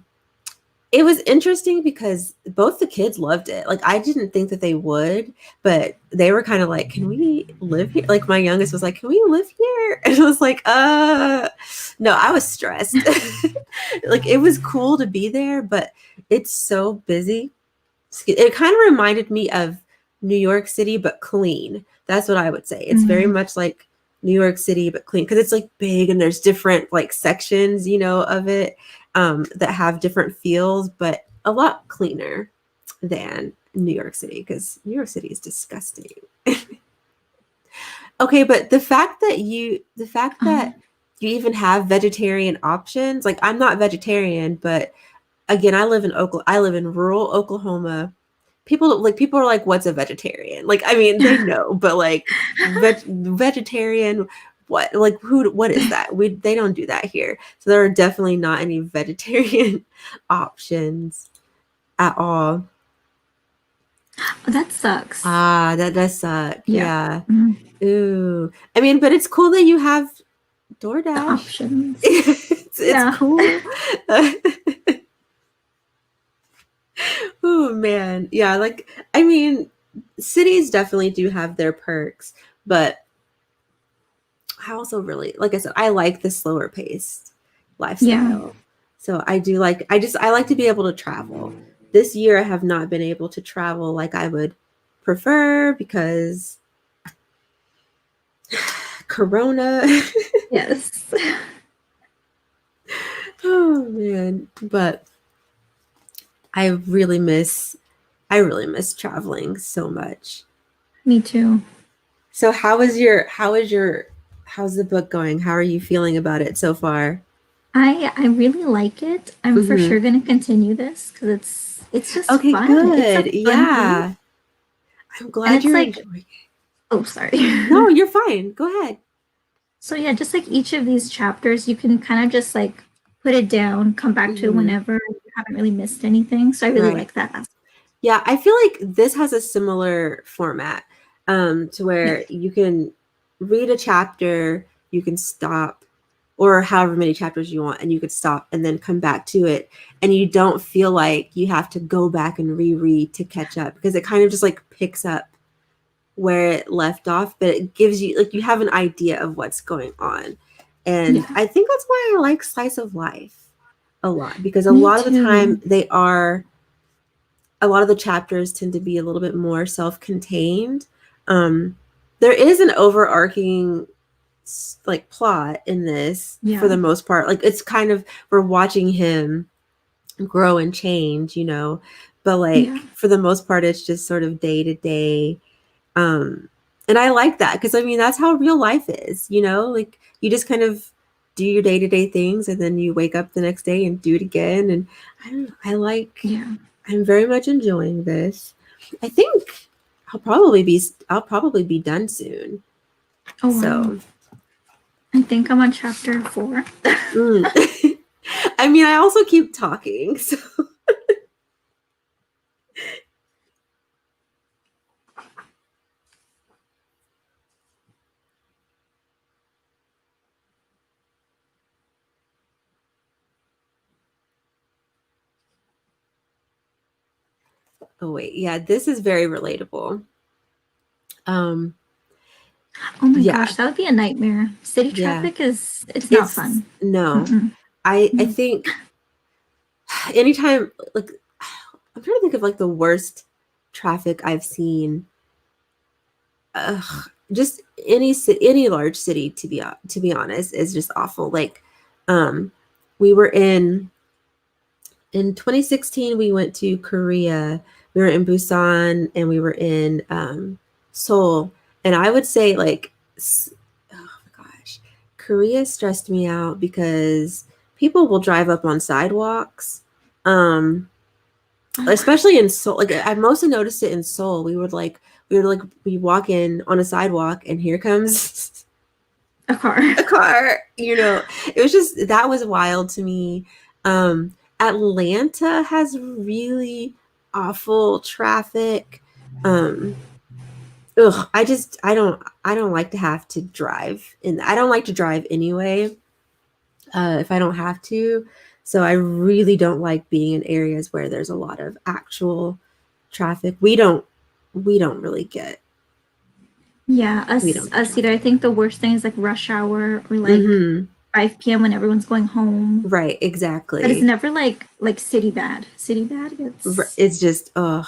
it was interesting because both the kids loved it. Like I didn't think that they would, but they were kind of like, "Can we live here?" Like my youngest was like, "Can we live here?" And I was like, no, I was stressed." Like it was cool to be there, but it's so busy. It kind of reminded me of New York City, but clean. That's what I would say. It's very Mhm. much like New York City, but clean because it's like big and there's different like sections, of it that have different feels, but a lot cleaner than New York City because New York City is disgusting. Okay, but the fact Um, that you even have vegetarian options, like I'm not vegetarian, but again, I live in rural Oklahoma. People are like, "What's a vegetarian?" Like, I mean, they know, but like, vegetarian, what? Like, who? What is that? They don't do that here, so there are definitely not any vegetarian options at all. that sucks. Ah, that does suck. Yeah. Yeah. Mhm. Ooh. I mean, but it's cool that you have The DoorDash. options. It's Yeah. cool. Oh man. Yeah, like I mean, cities definitely do have their perks, but I also really, like I said, I like the slower paced Yeah. lifestyle. So I like to be able to travel. This year I have not been able to travel like I would prefer because Corona. Yes. Oh man. But I really miss traveling so much. Me too. So how's the book going? How are you feeling about it so far? I really like it. I'm for Hmm. sure gonna continue this because it's just Okay, fun. It's a good. fun read, Yeah. I'm and glad it's you're like, enjoying it. oh, sorry. No, you're fine. Go ahead. So yeah, just like each of these chapters, you can kind of just like put it down, come back to it Hmm. whenever you haven't really missed anything. So I really Right. like that. Yeah, I feel like this has a similar format to Yeah. where you can read a chapter, you can stop, or however many chapters you want, and you could stop and then come back to it. And you don't feel like you have to go back and reread to catch up because it kind of just like picks up where it left off, but it gives you like you have an idea of what's going on. And Yeah. I think that's why I like slice of life a lot because Me too. a lot of the chapters tend to be a little bit more self-contained. Um, there is an overarching like plot in this for Yeah. the most part. Like it's kind of we're watching him grow and change, but Yeah. like for the most part, it's just sort of day to day. Um, and I like that because I mean that's how real life is, like you just kind of do your day to day things and then you wake up the next day and do it again. And I don't know, Yeah. I'm very much enjoying this. I think I'll probably be done soon. Oh wow. So, I think I'm on chapter 4. mm. I mean, I also keep talking. So, oh wait, yeah, this is very relatable. Um, Oh my Yeah. gosh, that would be a nightmare. City Yeah. traffic it's not It's fun. no. Mm-mm. I No. think anytime like I'm trying to think of like the worst traffic I've seen. Just any large city to be honest is just awful. Like um we were in 2016 we went to Korea. We were in Busan and we were in Seoul, and I would say like oh my gosh, Korea stressed me out because people will drive up on sidewalks. Um Oh, Especially in Seoul, like I mostly noticed it in Seoul. We walk in on a sidewalk and here comes a car. a car. It was just that was wild to me. Atlanta has really awful traffic. Um, I don't like to have to drive, and I don't like to drive anyway. If I don't have to. So I really don't like being in areas where there's a lot of actual traffic. We don't really get Yeah, we us don't get us either. I traffic. think the worst thing is like rush hour or like Mm-hmm. 5 p.m. when everyone's going home. Right, But it's exactly. never like city bad. City bad, it's It's just yeah.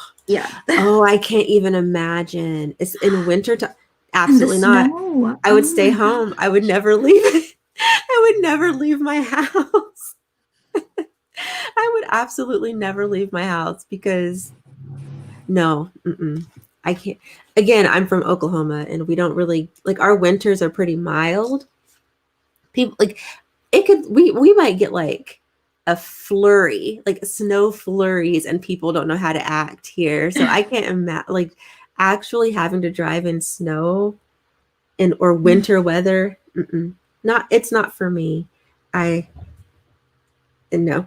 oh, I can't even imagine. It's in winter time. And the Absolutely not. snow. I would Oh stay my home. I god. would never leave. I would never leave my house. I would absolutely never leave my house because no, mm-mm. I can't. Again, I'm from Oklahoma, and we don't really like our winters are pretty mild. People like it could we might get like a flurry, like snow flurries, and people don't know how to act here. So I can't imagine like actually having to drive in snow and or winter weather. Mm-mm. Not it's not for me. I no.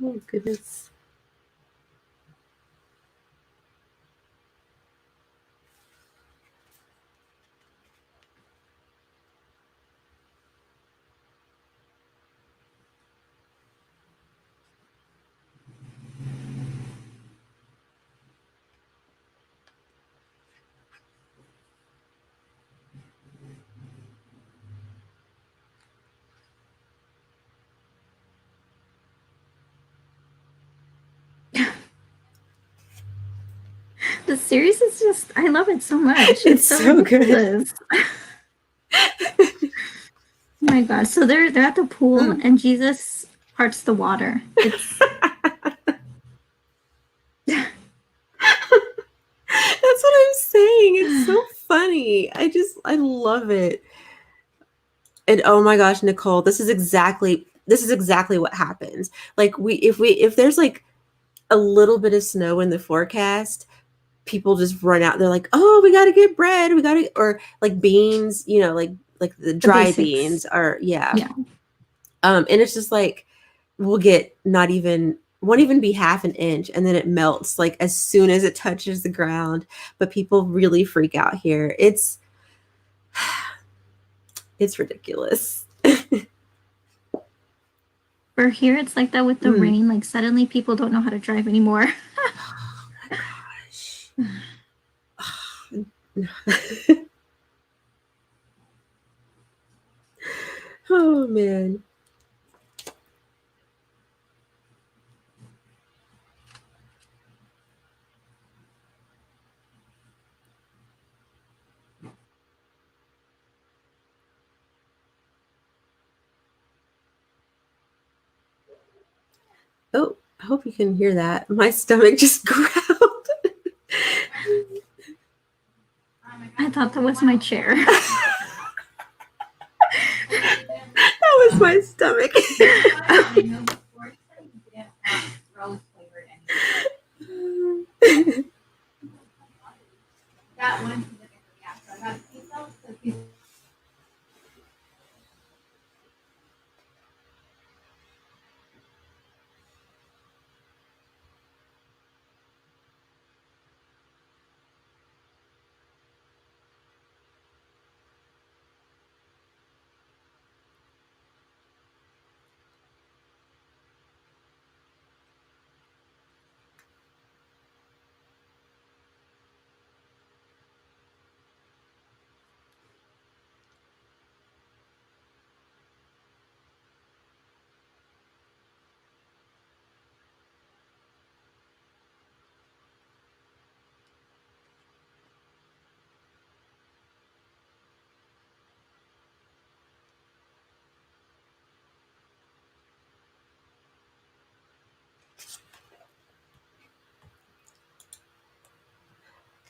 Oh goodness. The series is just I love it so much. It's It's so so good. ridiculous. Oh my god. So they're at the pool Mm. and Jesus parts the water. It's That's what I'm saying. It's so funny. I love it. And oh my gosh, Nicole, this is exactly what happens. Like if there's like a little bit of snow in the forecast, people just run out. They're like, "Oh, we got to get bread. We got to or like beans, like the the dry basics. beans are yeah." Yeah. And it's just like we'll get not even won't even be half an inch and then it melts like as soon as it touches the ground. But people really freak out here. It's ridiculous. For here it's like that with the Mm. rain. Like suddenly people don't know how to drive anymore. Oh my gosh. Oh man. Oh, I hope you can hear that. My stomach just growled. thought that was my chair. That was my stomach.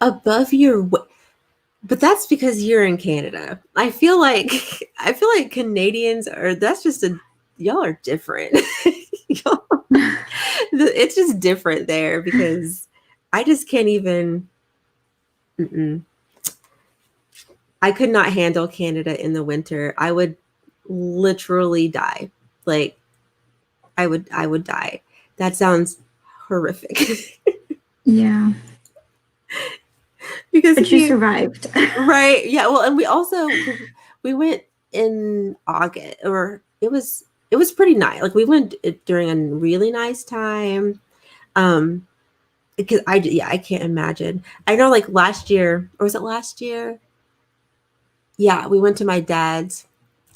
Above your but that's because you're in Canada. I feel like Canadians are that's just a y'all are different. Y'all, it's just different there because I just can't even mm-mm. I could not handle Canada in the winter. I would literally die. Like I would die. That sounds horrific. Yeah. Because But you here survived. right. Yeah. Well, and we also we went in August, or it was pretty nice. Like we went during a really nice time. Um, because I can't imagine. I know like last year, or was it last year? Yeah, we went to my dad's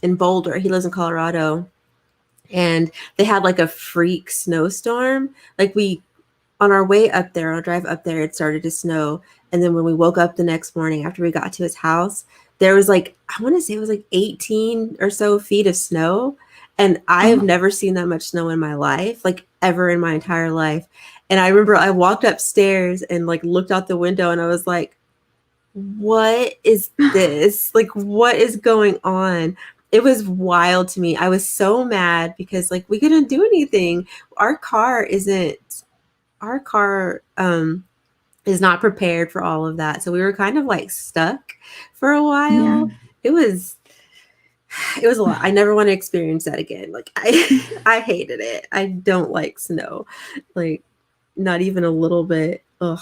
in Boulder. He lives in Colorado, and they had like a freak snowstorm. Like we on our way up there, on our drive up there, it started to snow. And then when we woke up the next morning after we got to his house, there was like, I want to say it was like 18 or so feet of snow. And I have Oh, never seen that much snow in my life, like ever in my entire life. And I remember I walked upstairs and like looked out the window and I was like, what is this? Like, what is going on? It was wild to me. I was so mad because like we couldn't do anything. Our car is not prepared for all of that. So we were kind of like stuck for a yeah. while. It was it was a lot. I never want to experience that again. Like I hated it. I don't like snow. Like not even a little bit. Ugh.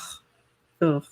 Ugh.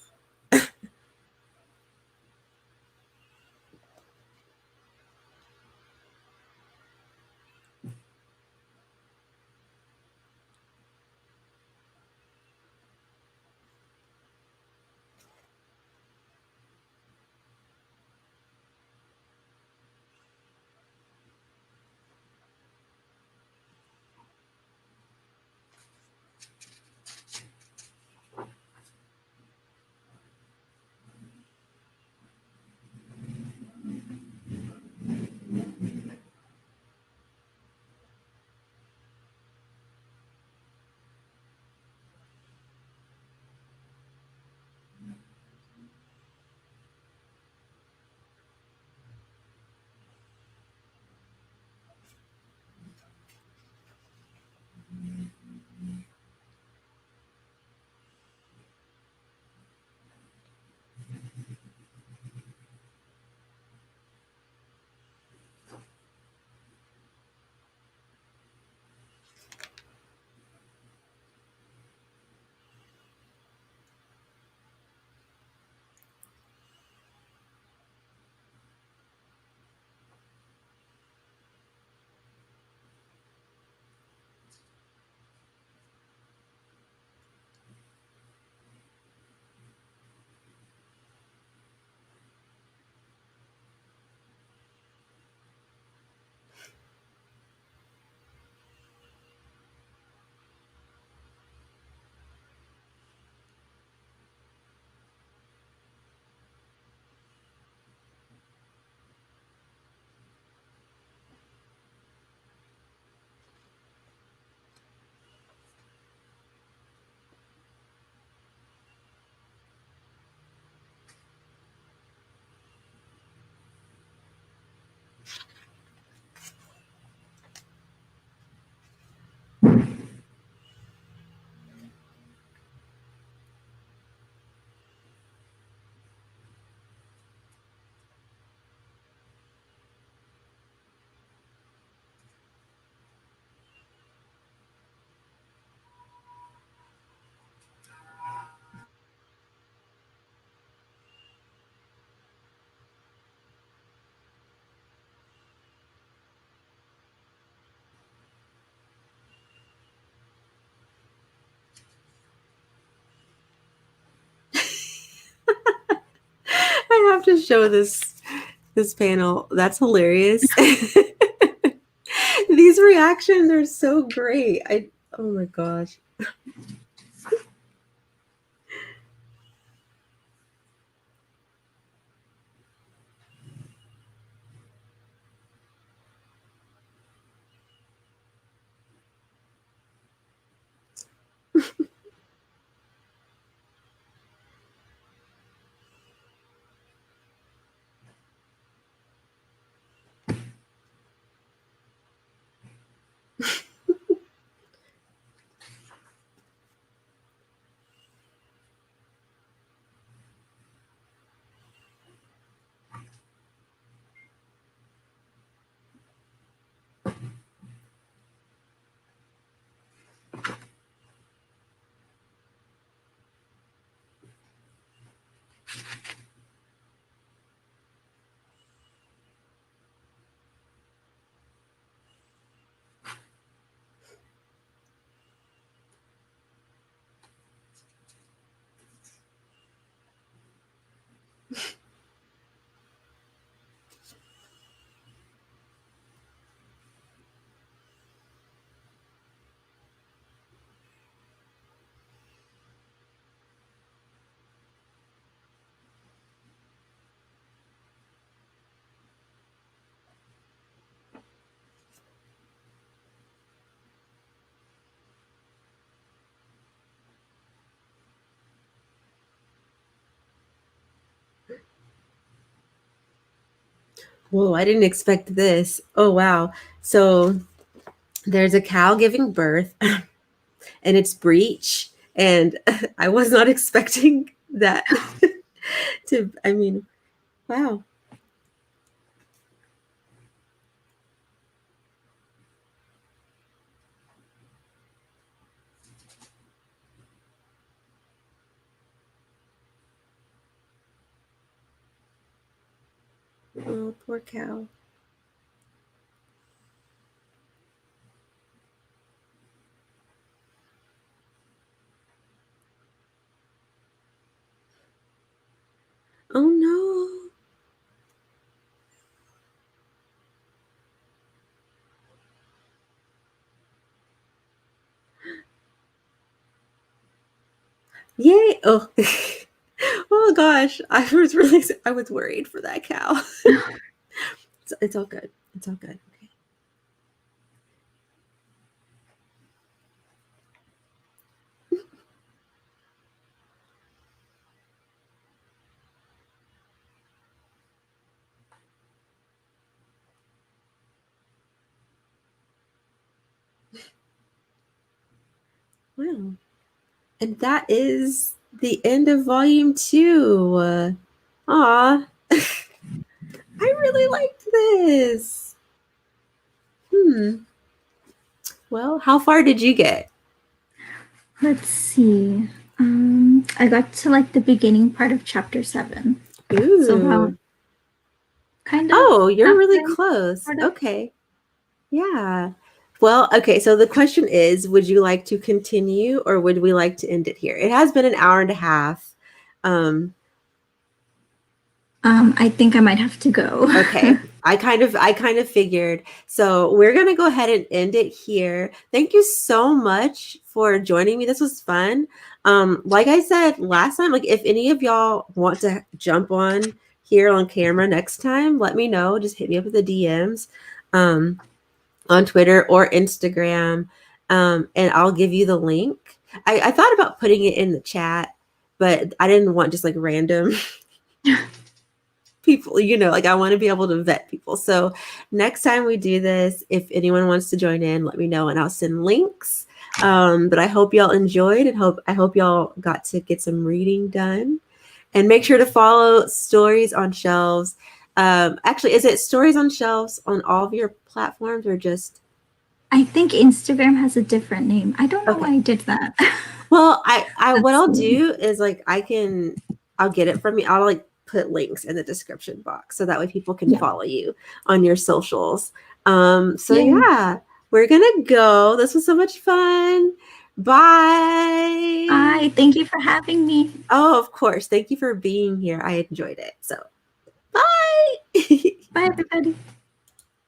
have to show this panel. That's hilarious. These reactions are so great. Oh my gosh. Whoa, I didn't expect this. Oh, wow. So there's a cow giving birth and it's breech. And I was not expecting that I mean, wow. Oh, poor cow. Oh no. Yay. Oh. Oh gosh. I was worried for that cow. It's all good. It's all good. Okay. Wow. And that is the end of volume 2. Aw. I really liked this. Well, how far did you get? Let's see. I got to like the beginning part of chapter 7. Ooh. So about kind of. Oh, you're really close. Okay. Yeah. Well, okay. So the question is, would you like to continue or would we like to end it here? It has been an hour and a half. I think I might have to go. Okay. I kind of figured. So we're going to go ahead and end it here. Thank you so much for joining me. This was fun. Like I said last time, like if any of y'all want to jump on here on camera next time, let me know. Just hit me up with the DMs on Twitter or Instagram. And I'll give you the link. I thought about putting it in the chat, but I didn't want just like random people, like I want to be able to vet people. So next time we do this, if anyone wants to join in, let me know and I'll send links. But I hope y'all enjoyed and I hope y'all got to get some reading done. And make sure to follow Stories on Shelves. Actually, is it Stories on Shelves on all of your platforms or just? I think Instagram has a different name. I don't know why I did that. Well, what I'll do is like I'll get it from you. I'll like put links in the description box so that way people can follow you on your socials. Yeah, we're gonna go. This was so much fun. Bye. Bye. Thank you for having me. Oh, of course. Thank you for being here. I enjoyed it. So Bye. Bye, everybody.